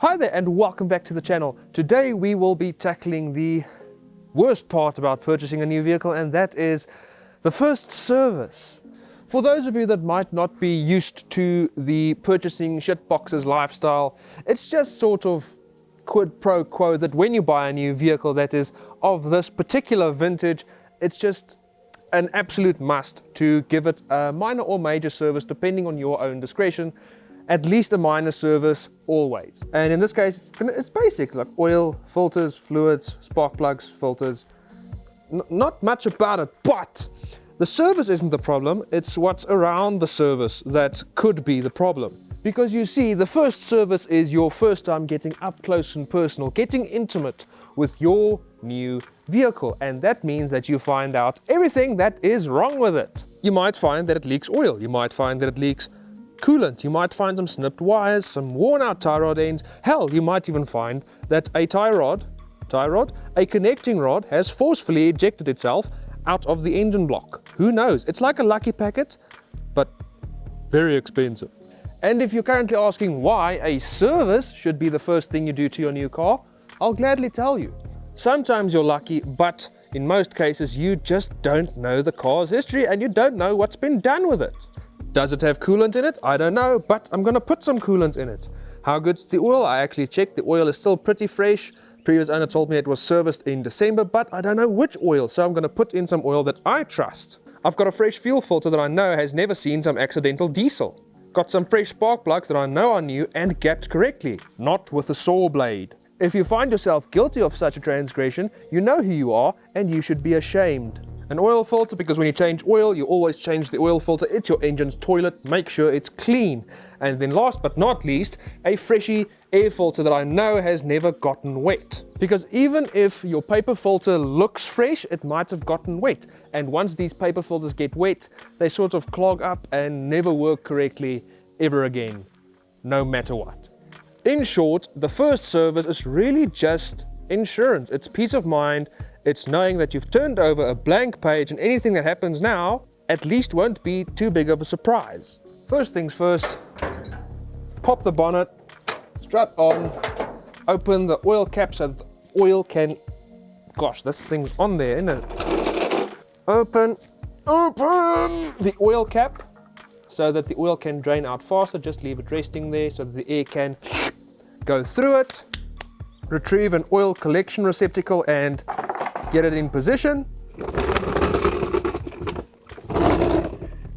Hi there and welcome back to the channel. Today we will be tackling the worst part about purchasing a new vehicle, and that is the first service. For those of you that might not be used to the purchasing shitboxes lifestyle, it's just sort of quid pro quo that when you buy a new vehicle that is of this particular vintage, it's just an absolute must to give it a minor or major service depending on your own discretion. At least a minor service always. And in this case, it's basic, like oil, filters, fluids, spark plugs, filters. Not much about it, but the service isn't the problem, it's what's around the service that could be the problem. Because you see, the first service is your first time getting up close and personal, getting intimate with your new vehicle. And that means that you find out everything that is wrong with it. You might find that it leaks oil, you might find that it leaks coolant, you might find some snipped wires, some worn out tie rod ends. Hell, you might even find that a a connecting rod has forcefully ejected itself out of the engine block. Who knows? It's like a lucky packet, but very expensive. And if you're currently asking why a service should be the first thing you do to your new car, I'll gladly tell you. Sometimes you're lucky, but in most cases you just don't know the car's history and you don't know what's been done with it. Does it have coolant in it? I don't know, but I'm gonna put some coolant in it. How good's the oil? I actually checked, the oil is still pretty fresh. Previous owner told me it was serviced in December, but I don't know which oil, so I'm gonna put in some oil that I trust. I've got a fresh fuel filter that I know has never seen some accidental diesel. Got some fresh spark plugs that I know are new and gapped correctly, not with a saw blade. If you find yourself guilty of such a transgression, you know who you are and you should be ashamed. An oil filter, because when you change oil, you always change the oil filter. It's your engine's toilet. Make sure it's clean. And then last but not least, a freshy air filter that I know has never gotten wet. Because even if your paper filter looks fresh, it might have gotten wet. And once these paper filters get wet, they sort of clog up and never work correctly ever again, no matter what. In short, the first service is really just insurance. It's peace of mind. It's knowing that you've turned over a blank page and anything that happens now at least won't be too big of a surprise. First things first, pop the bonnet, strap on, open the oil cap so that the oil can, gosh, this thing's on there, isn't it? Open the oil cap so that the oil can drain out faster. Just leave it resting there so that the air can go through it. Retrieve an oil collection receptacle and get it in position.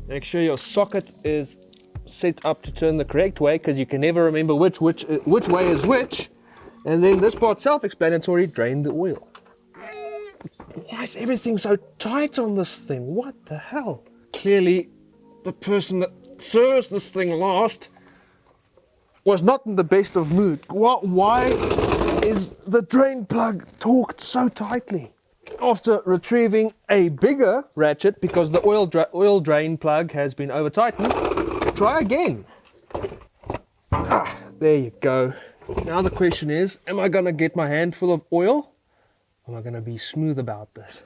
Make sure your socket is set up to turn the correct way, because you can never remember which way is which. And then this part's self-explanatory, drain the oil. Why is everything so tight on this thing? What the hell? Clearly, the person that serviced this thing last was not in the best of mood. Why is the drain plug torqued so tightly? After retrieving a bigger ratchet, because the oil drain plug has been over tightened, try again. There you go. Now the question is, am I gonna get my hand full of oil? Or am I gonna be smooth about this?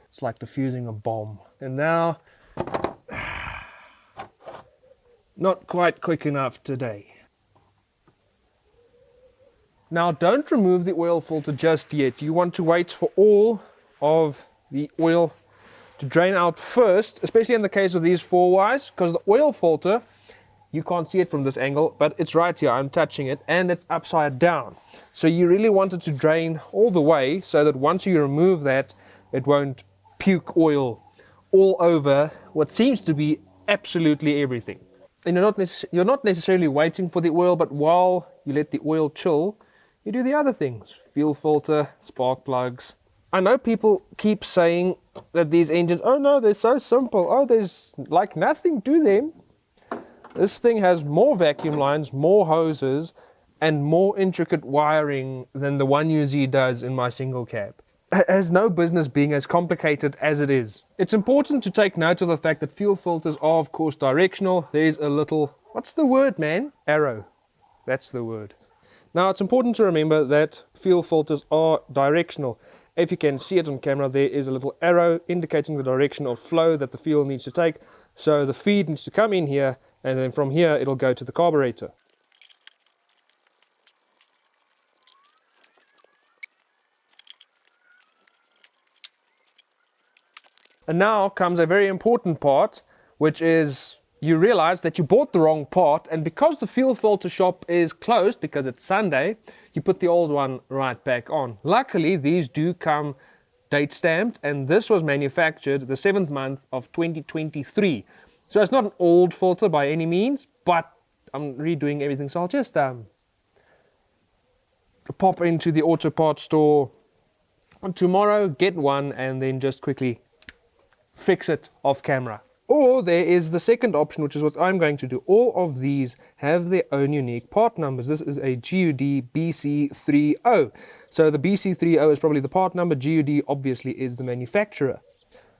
It's like defusing a bomb. And now, not quite quick enough today. Now don't remove the oil filter just yet. You want to wait for all of the oil to drain out first, especially in the case of these 4 wires, because the oil filter, you can't see it from this angle, but it's right here, I'm touching it, and it's upside down. So you really want it to drain all the way so that once you remove that, it won't puke oil all over what seems to be absolutely everything. And you're not necessarily waiting for the oil, but while you let the oil chill, you do the other things. Fuel filter, spark plugs. I know people keep saying that these engines, oh no, they're so simple. Oh, there's like nothing to them. This thing has more vacuum lines, more hoses, and more intricate wiring than the 1UZ does in my single cab. It has no business being as complicated as it is. It's important to take note of the fact that fuel filters are of course directional. There's a little, what's the word, man? Arrow. That's the word. Now it's important to remember that fuel filters are directional. If you can see it on camera, there is a little arrow indicating the direction of flow that the fuel needs to take. So the feed needs to come in here, and then from here it'll go to the carburetor. And now comes a very important part, which is you realize that you bought the wrong part, and because the fuel filter shop is closed because it's Sunday, you put the old one right back on. Luckily, these do come date stamped, and this was manufactured the 7th month of 2023. So it's not an old filter by any means, but I'm redoing everything, so I'll just pop into the auto parts store tomorrow, get one, and then just quickly fix it off camera. Or there is the second option, which is what I'm going to do. All of these have their own unique part numbers. This is a GUD BC30. So the BC30 is probably the part number, GUD obviously is the manufacturer.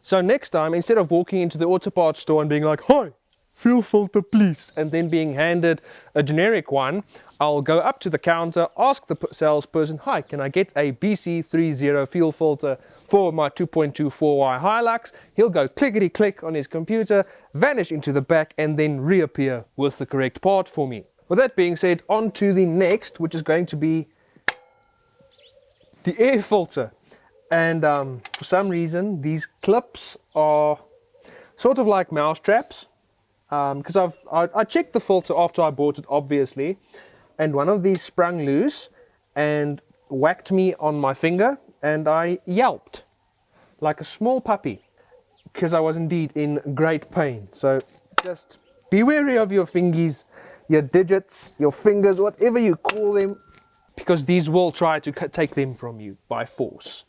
So next time, instead of walking into the auto parts store and being like, "Hi, fuel filter please," and then being handed a generic one, I'll go up to the counter, ask the salesperson, "Hi, can I get a BC30 fuel filter for my 2.24Y Hilux?" He'll go clickety click on his computer, vanish into the back, and then reappear with the correct part for me. With that being said, on to the next, which is going to be the air filter. And for some reason, these clips are sort of like mouse traps. Because I checked the filter after I bought it, obviously, and one of these sprung loose and whacked me on my finger, and I yelped like a small puppy because I was indeed in great pain. So just be wary of your fingies, your digits, your fingers, whatever you call them, because these will try to take them from you by force.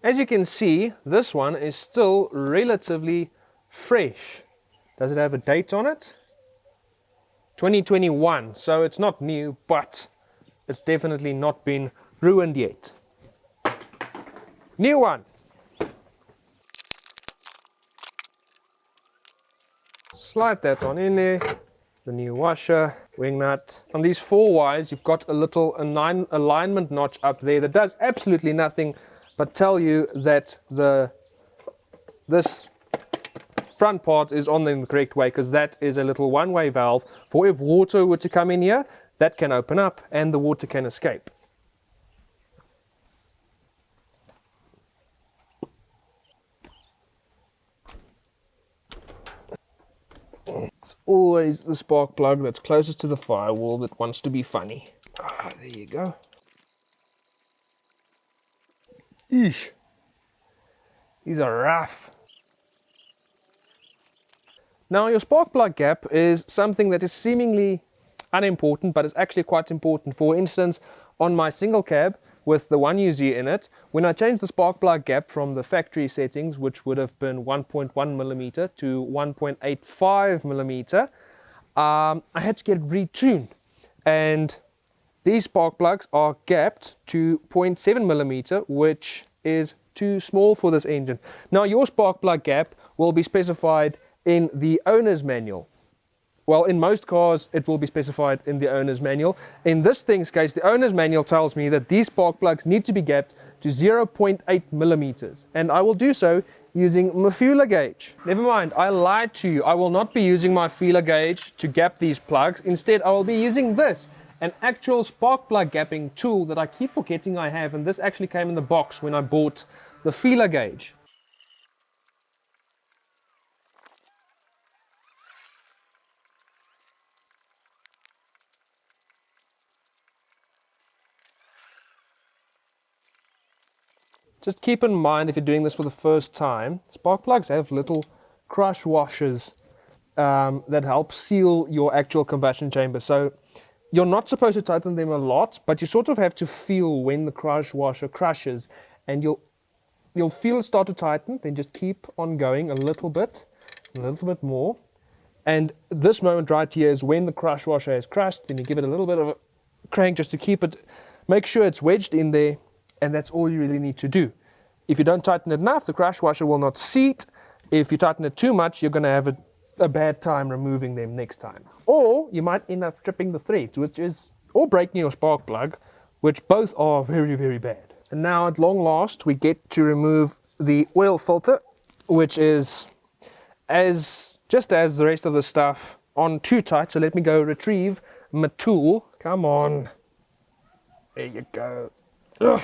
As you can see, this one is still relatively fresh. Does it have a date on it? 2021, so it's not new, but it's definitely not been ruined yet. New one. Slide that on in there. The new washer, wing nut. On these 4Ys, you've got a little alignment notch up there that does absolutely nothing but tell you that this front part is on in the correct way, because that is a little one-way valve for if water were to come in here, that can open up and the water can escape. It's always the spark plug that's closest to the firewall that wants to be funny. There you go. Eesh. These are rough. Now, your spark plug gap is something that is seemingly unimportant, but is actually quite important. For instance, on my single cab with the 1UZ in it, when I changed the spark plug gap from the factory settings, which would have been 1.1 millimeter to 1.85 millimeter, I had to get it retuned. And these spark plugs are gapped to 0.7 millimeter, which is too small for this engine. Now, your spark plug gap will be specified in the owner's manual. Well, in most cars, it will be specified in the owner's manual. In this thing's case, the owner's manual tells me that these spark plugs need to be gapped to 0.8 millimeters. And I will do so using my feeler gauge. Never mind, I lied to you. I will not be using my feeler gauge to gap these plugs. Instead, I will be using this, an actual spark plug gapping tool that I keep forgetting I have. And this actually came in the box when I bought the feeler gauge. Just keep in mind, if you're doing this for the first time, spark plugs have little crush washers that help seal your actual combustion chamber. So you're not supposed to tighten them a lot, but you sort of have to feel when the crush washer crushes, and you'll feel it start to tighten. Then just keep on going a little bit more. And this moment right here is when the crush washer has crushed. Then you give it a little bit of a crank just to keep it, make sure it's wedged in there. And that's all you really need to do. If you don't tighten it enough, the crush washer will not seat. If you tighten it too much, you're going to have a bad time removing them next time. Or you might end up stripping the threads, or breaking your spark plug, which both are very, very bad. And now at long last, we get to remove the oil filter, which is just as the rest of the stuff on too tight. So let me go retrieve my tool. Come on. There you go. Ugh.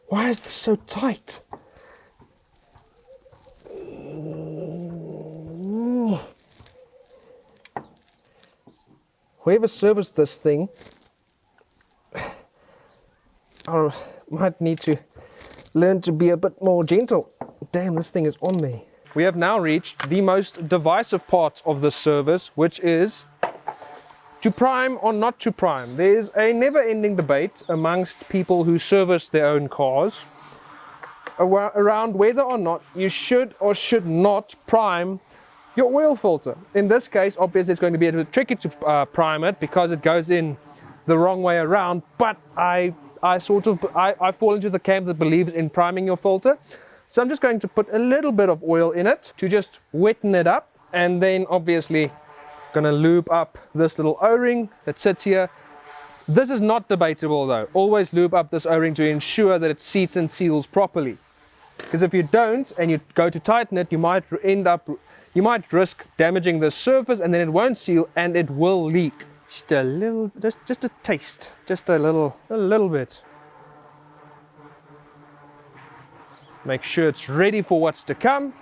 Why is this so tight? Ooh. Whoever serviced this thing, I might need to learn to be a bit more gentle. Damn, this thing is on me. We have now reached the most divisive part of this service, which is to prime or not to prime. There's a never-ending debate amongst people who service their own cars around whether or not you should or should not prime your oil filter. In this case, obviously it's going to be a bit tricky to prime it because it goes in the wrong way around, but I fall into the camp that believes in priming your filter. So I'm just going to put a little bit of oil in it to just wetten it up, and then obviously going to lube up this little O-ring that sits here. This is not debatable though. Always lube up this O-ring to ensure that it seats and seals properly. Because if you don't and you go to tighten it, you might risk damaging the surface, and then it won't seal and it will leak. Just a little, just a taste, just a little bit. Make sure it's ready for what's to come.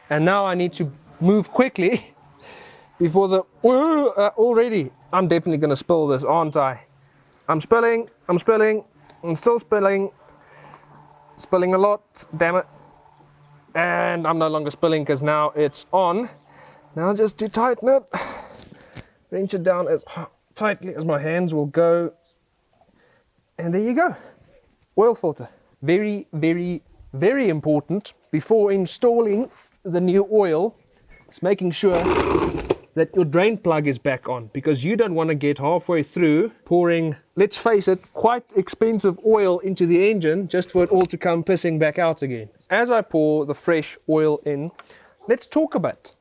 And now I need to move quickly before the, already, I'm definitely going to spill this, aren't I? I'm still spilling a lot, damn it. And I'm no longer spilling because now it's on. Now just to tighten it, wrench it down as tightly as my hands will go. And there you go, oil filter. Very, very, very important before installing the new oil is making sure that your drain plug is back on, because you don't want to get halfway through pouring, let's face it, quite expensive oil into the engine just for it all to come pissing back out again. As I pour the fresh oil in, let's talk about it.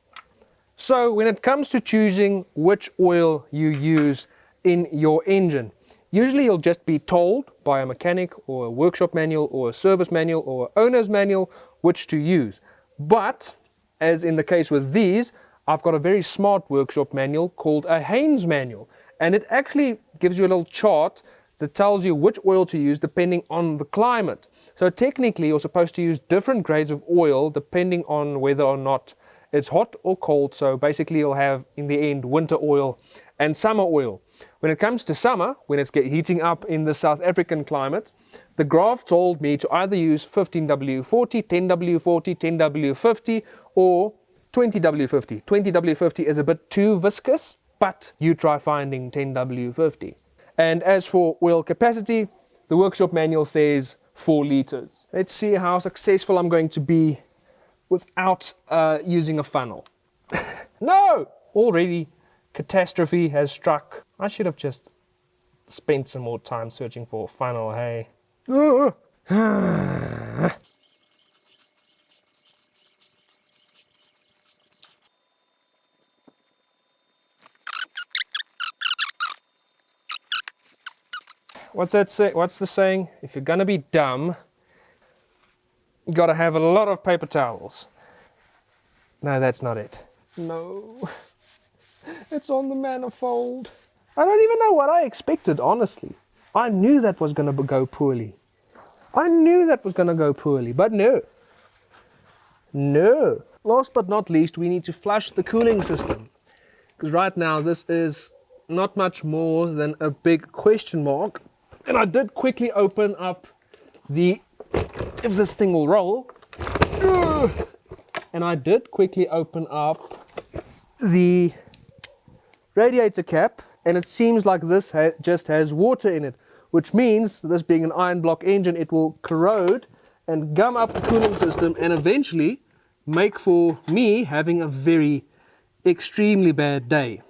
So when it comes to choosing which oil you use in your engine, usually you'll just be told by a mechanic or a workshop manual or a service manual or owner's manual which to use. But as in the case with these, I've got a very smart workshop manual called a Haynes manual, and it actually gives you a little chart that tells you which oil to use depending on the climate. So technically you're supposed to use different grades of oil depending on whether or not it's hot or cold. So basically you'll have in the end winter oil and summer oil. When it comes to summer, when it's heating up in the South African climate, the graph told me to either use 15W40, 10W40, 10W50 or 20W50. 20W50 is a bit too viscous, but you try finding 10W50. And as for oil capacity, the workshop manual says 4 liters. Let's see how successful I'm going to be without using a funnel. No! Already catastrophe has struck. I should have just spent some more time searching for a funnel, hey? What's that say? What's the saying? If you're gonna be dumb, you gotta have a lot of paper towels. No, that's not it. No. It's on the manifold. I don't even know what I expected, honestly. I knew that was gonna go poorly. But no. No. Last but not least, we need to flush the cooling system. Because right now this is not much more than a big question mark. And I did quickly open up if this thing will roll. And I did quickly open up the radiator cap, and it seems like this just has water in it, which means, this being an iron block engine, it will corrode and gum up the cooling system and eventually make for me having a very extremely bad day.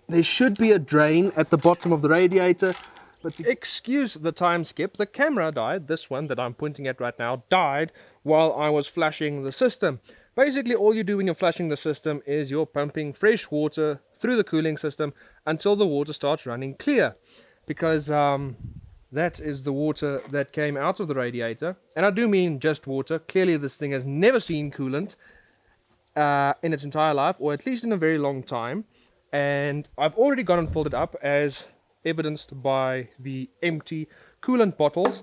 There should be a drain at the bottom of the radiator, but excuse the time skip, the camera died. This one that I'm pointing at right now died while I was flushing the system. Basically all you do when you're flushing the system is you're pumping fresh water through the cooling system until the water starts running clear, because that is the water that came out of the radiator. And I do mean just water. Clearly this thing has never seen coolant in its entire life, or at least in a very long time. and I've already gone and filled it up as evidenced by the empty coolant bottles.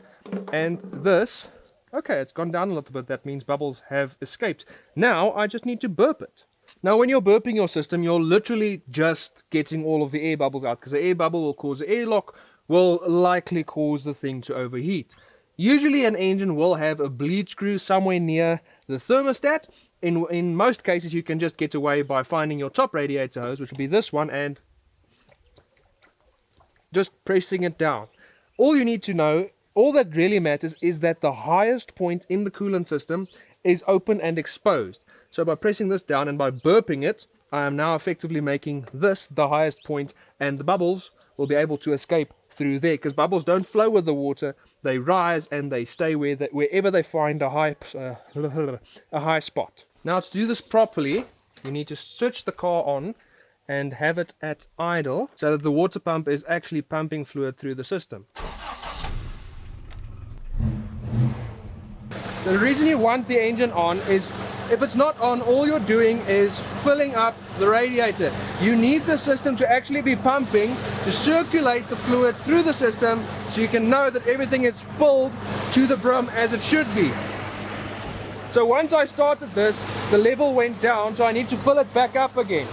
And this, okay, it's gone down a little bit. That means bubbles have escaped. Now I just need to burp it. Now when you're burping your system, you're literally just getting all of the air bubbles out, because the air bubble will cause the airlock, will likely cause the thing to overheat. Usually an engine will have a bleed screw somewhere near the thermostat. In most cases you can just get away by finding your top radiator hose, which will be this one, and just pressing it down. All you need to know, all that really matters, is that the highest point in the coolant system is open and exposed. So by pressing this down and by burping it, I am now effectively making this the highest point, and the bubbles will be able to escape through there, because bubbles don't flow with the water, they rise and they stay wherever they find a high spot. Now to do this properly, you need to switch the car on and have it at idle so that the water pump is actually pumping fluid through the system. The reason you want the engine on is, if it's not on, all you're doing is filling up the radiator. You need the system to actually be pumping to circulate the fluid through the system, so you can know that everything is filled to the brim as it should be. So once I started this, the level went down, so I need to fill it back up again.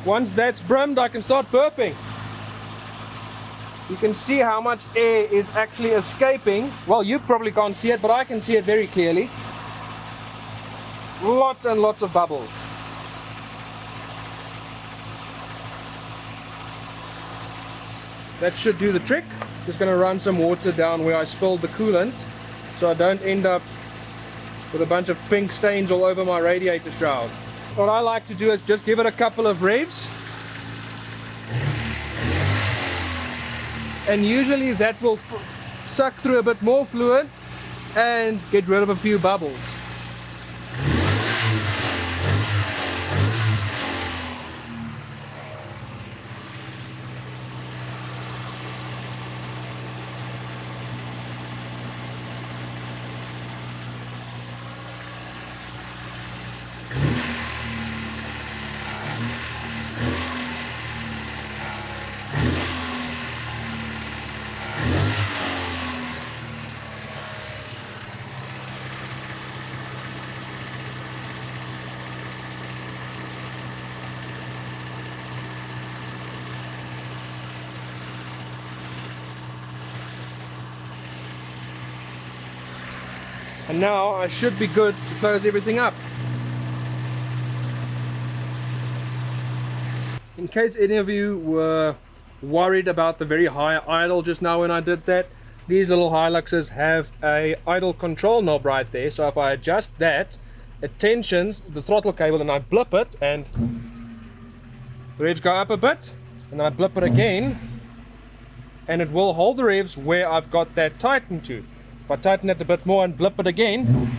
Once that's brimmed, I can start burping. You can see how much air is actually escaping. Well, you probably can't see it, but I can see it very clearly. Lots and lots of bubbles. That should do the trick. Just going to run some water down where I spilled the coolant, so I don't end up with a bunch of pink stains all over my radiator shroud. What I like to do is just give it a couple of revs, and usually that will suck through a bit more fluid and get rid of a few bubbles. And now I should be good to close everything up. In case any of you were worried about the very high idle just now when I did that, these little Hiluxes have a idle control knob right there. So if I adjust that, it tensions the throttle cable and I blip it, and the revs go up a bit, and then I blip it again, and it will hold the revs where I've got that tightened to. If I tighten it a bit more and blip it again,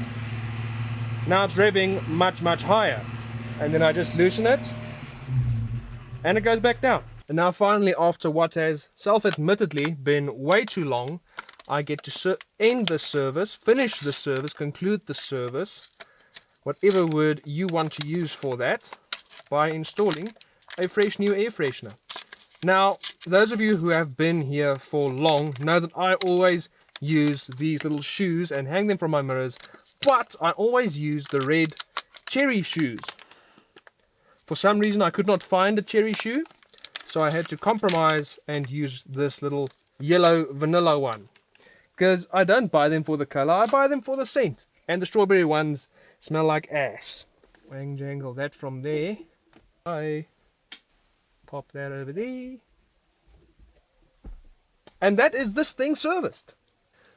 now it's revving much, much higher. And then I just loosen it, and it goes back down. And now finally, after what has self-admittedly been way too long, I get to end the service, finish the service, conclude the service, whatever word you want to use for that, by installing a fresh new air freshener. Now, those of you who have been here for long know that I always use these little shoes and hang them from my mirrors, but I always use the red cherry shoes. For some reason I could not find a cherry shoe, so I had to compromise and use this little yellow vanilla one, because I don't buy them for the color, I buy them for the scent, and the strawberry ones smell like ass. Wang jangle that from there. I pop that over there, and that is this thing serviced.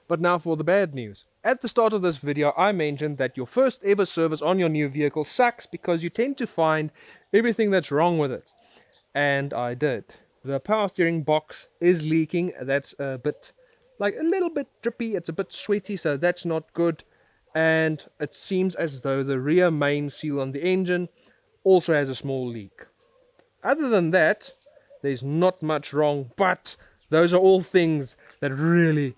But now for the bad news. At the start of this video I mentioned that your first ever service on your new vehicle sucks because you tend to find everything that's wrong with it. And I did. The power steering box is leaking. That's a little bit drippy, it's a bit sweaty, so that's not good. And it seems as though the rear main seal on the engine also has a small leak. Other than that, there's not much wrong, but those are all things that really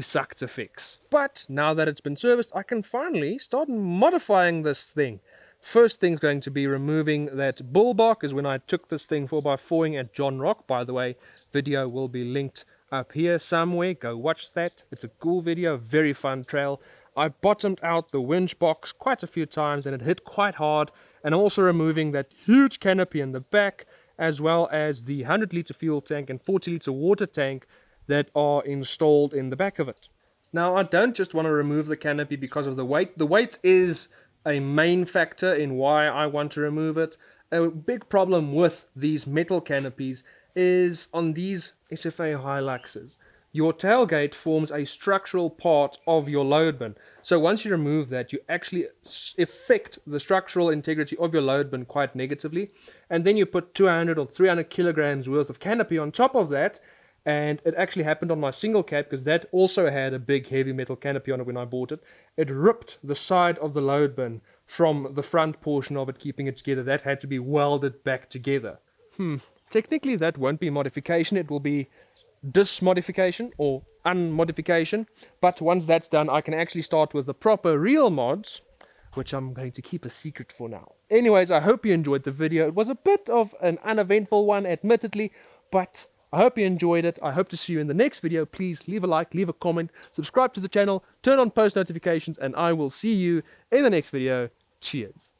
suck to fix. But now that it's been serviced, I can finally start modifying this thing. First thing's going to be removing that bull block, is when I took this thing 4x4ing at John Rock. By the way, video will be linked up here somewhere. Go watch that. It's a cool video, very fun trail. I bottomed out the winch box quite a few times and it hit quite hard. And I'm also removing that huge canopy in the back, as well as the 100-litre fuel tank and 40-litre water tank that are installed in the back of it. Now, I don't just want to remove the canopy because of the weight. The weight is a main factor in why I want to remove it. A big problem with these metal canopies is on these SFA Hiluxes. Your tailgate forms a structural part of your load bin. So once you remove that, you actually affect the structural integrity of your load bin quite negatively. And then you put 200 or 300 kilograms worth of canopy on top of that. And it actually happened on my single cab, because that also had a big heavy metal canopy on it when I bought it. It ripped the side of the load bin from the front portion of it, keeping it together. That had to be welded back together. Technically that won't be modification, it will be dismodification or unmodification. But once that's done, I can actually start with the proper real mods, which I'm going to keep a secret for now. Anyways, I hope you enjoyed the video. It was a bit of an uneventful one, admittedly, but I hope you enjoyed it. I hope to see you in the next video. Please leave a like, leave a comment, subscribe to the channel, turn on post notifications, and I will see you in the next video. Cheers.